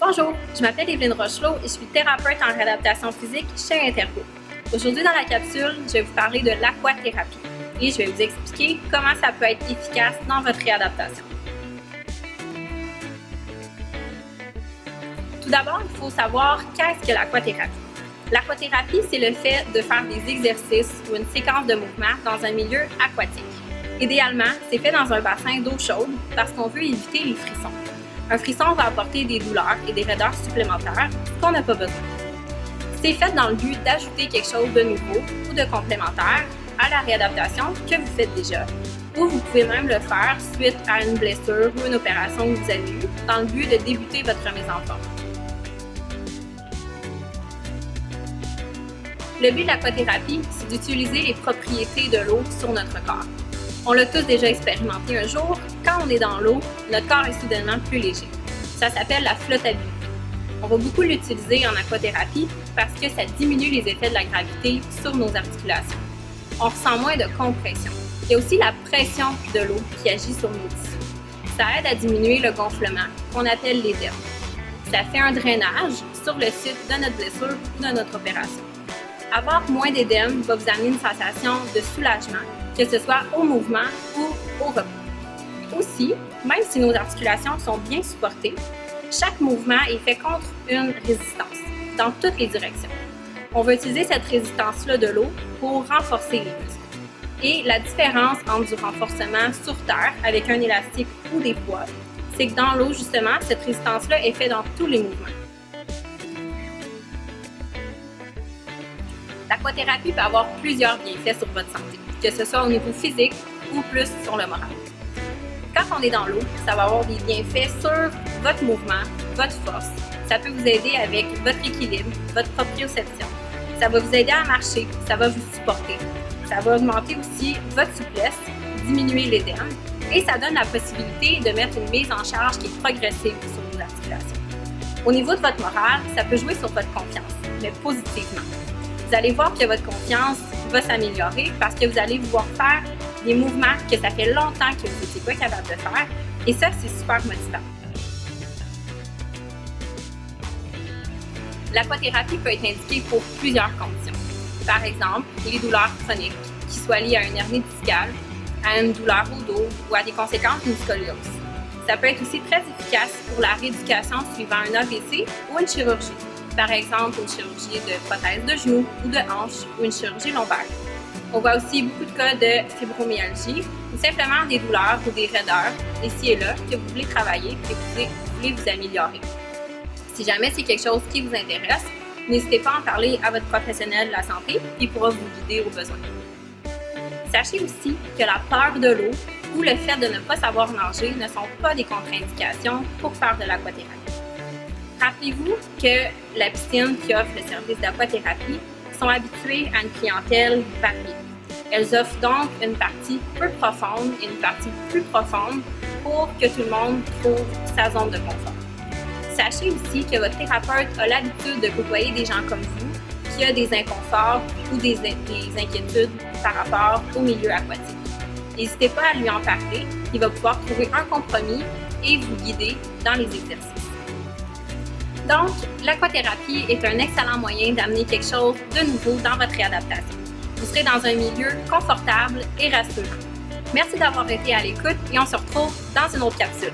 Bonjour, je m'appelle Evelyne Rochelot et je suis thérapeute en réadaptation physique chez Interco. Aujourd'hui dans la capsule, je vais vous parler de l'aquathérapie et je vais vous expliquer comment ça peut être efficace dans votre réadaptation. Tout d'abord, il faut savoir qu'est-ce que l'aquathérapie. L'aquathérapie, c'est le fait de faire des exercices ou une séquence de mouvements dans un milieu aquatique. Idéalement, c'est fait dans un bassin d'eau chaude parce qu'on veut éviter les frissons. Un frisson va apporter des douleurs et des raideurs supplémentaires, ce qu'on n'a pas besoin. C'est fait dans le but d'ajouter quelque chose de nouveau ou de complémentaire à la réadaptation que vous faites déjà, ou vous pouvez même le faire suite à une blessure ou une opération que vous avez eue dans le but de débuter votre remise en forme. Le but de l'aquathérapie, c'est d'utiliser les propriétés de l'eau sur notre corps. On l'a tous déjà expérimenté un jour, quand on est dans l'eau, notre corps est soudainement plus léger. Ça s'appelle la flottabilité. On va beaucoup l'utiliser en aquathérapie parce que ça diminue les effets de la gravité sur nos articulations. On ressent moins de compression. Il y a aussi la pression de l'eau qui agit sur nos tissus. Ça aide à diminuer le gonflement, qu'on appelle l'édème. Ça fait un drainage sur le site de notre blessure ou de notre opération. Avoir moins d'édème va vous amener une sensation de soulagement, que ce soit au mouvement ou au repos. Aussi, même si nos articulations sont bien supportées, chaque mouvement est fait contre une résistance, dans toutes les directions. On va utiliser cette résistance-là de l'eau pour renforcer les muscles. Et la différence entre du renforcement sur terre avec un élastique ou des poids, c'est que dans l'eau, justement, cette résistance-là est faite dans tous les mouvements. L'aquathérapie peut avoir plusieurs bienfaits sur votre santé, que ce soit au niveau physique ou plus sur le moral. Quand on est dans l'eau, ça va avoir des bienfaits sur votre mouvement, votre force. Ça peut vous aider avec votre équilibre, votre proprioception. Ça va vous aider à marcher, ça va vous supporter. Ça va augmenter aussi votre souplesse, diminuer l'édème et ça donne la possibilité de mettre une mise en charge qui est progressive sur vos articulations. Au niveau de votre morale, ça peut jouer sur votre confiance, mais positivement. Vous allez voir que votre confiance va s'améliorer parce que vous allez pouvoir faire des mouvements que ça fait longtemps que vous n'étiez pas capable de faire et ça, c'est super motivant. L'aquathérapie peut être indiquée pour plusieurs conditions. Par exemple, les douleurs chroniques qui soient liées à une hernie discale, à une douleur au dos ou à des conséquences d'une scoliose. Ça peut être aussi très efficace pour la rééducation suivant un AVC ou une chirurgie. Par exemple, une chirurgie de prothèse de genou ou de hanche ou une chirurgie lombaire. On voit aussi beaucoup de cas de fibromyalgie ou simplement des douleurs ou des raideurs ici et là que vous voulez travailler et que vous voulez vous améliorer. Si jamais c'est quelque chose qui vous intéresse, n'hésitez pas à en parler à votre professionnel de la santé, il pourra vous guider au besoin. Sachez aussi que la peur de l'eau ou le fait de ne pas savoir nager ne sont pas des contre-indications pour faire de l'aquathérapie. Rappelez-vous que la piscine qui offre le service d'aquathérapie sont habituées à une clientèle variée. Elles offrent donc une partie peu profonde et une partie plus profonde pour que tout le monde trouve sa zone de confort. Sachez aussi que votre thérapeute a l'habitude de côtoyer des gens comme vous qui ont des inconforts ou des inquiétudes par rapport au milieu aquatique. N'hésitez pas à lui en parler, il va pouvoir trouver un compromis et vous guider dans les exercices. Donc, l'aquathérapie est un excellent moyen d'amener quelque chose de nouveau dans votre réadaptation. Vous serez dans un milieu confortable et rassurant. Merci d'avoir été à l'écoute et on se retrouve dans une autre capsule.